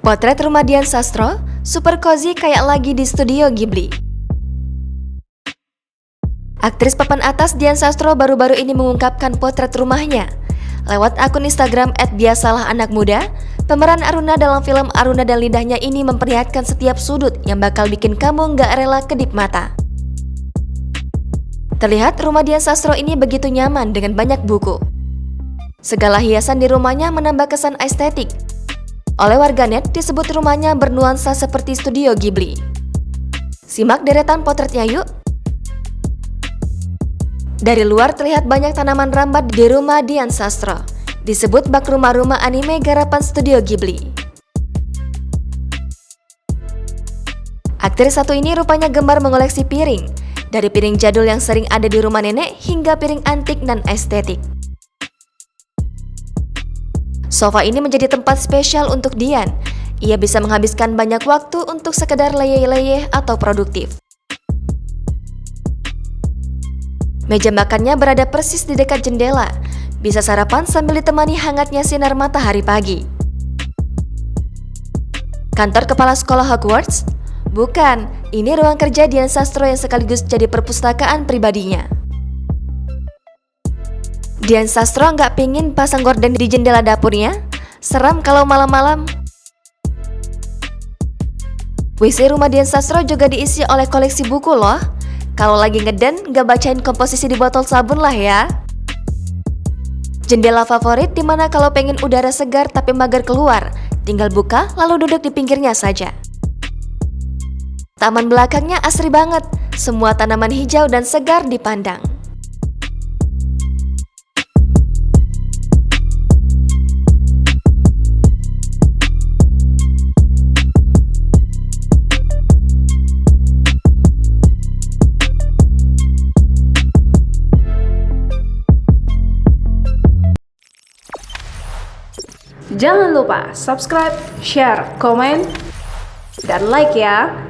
Potret rumah Dian Sastro, super cozy kayak lagi di studio Ghibli. Aktris papan atas Dian Sastro baru-baru ini mengungkapkan potret rumahnya. Lewat akun Instagram @biasalahAnakMuda, pemeran Aruna dalam film Aruna dan Lidahnya ini memperlihatkan setiap sudut yang bakal bikin kamu nggak rela kedip mata. Terlihat rumah Dian Sastro ini begitu nyaman dengan banyak buku. Segala hiasan di rumahnya menambah kesan estetik. Oleh warganet disebut rumahnya bernuansa seperti studio Ghibli. Simak deretan potretnya yuk. Dari luar terlihat banyak tanaman rambat di rumah Dian Sastro. Disebut bak rumah-rumah anime garapan studio Ghibli. Aktris satu ini rupanya gemar mengoleksi piring. Dari piring jadul yang sering ada di rumah nenek hingga piring antik dan estetik. Sofa ini menjadi tempat spesial untuk Dian. Ia bisa menghabiskan banyak waktu untuk sekedar leyeh-leyeh atau produktif. Meja makannya berada persis di dekat jendela. Bisa sarapan sambil ditemani hangatnya sinar matahari pagi. Kantor kepala sekolah Hogwarts? Bukan, ini ruang kerja Dian Sastro yang sekaligus jadi perpustakaan pribadinya. Dian Sastro nggak pingin pasang gorden di jendela dapurnya? Seram kalau malam-malam. WC rumah Dian Sastro juga diisi oleh koleksi buku loh. Kalau lagi ngeden, nggak bacain komposisi di botol sabun lah ya. Jendela favorit dimana kalau pengen udara segar tapi mager keluar, tinggal buka lalu duduk di pinggirnya saja. Taman belakangnya asri banget, semua tanaman hijau dan segar dipandang. Jangan lupa subscribe, share, komen, dan like ya.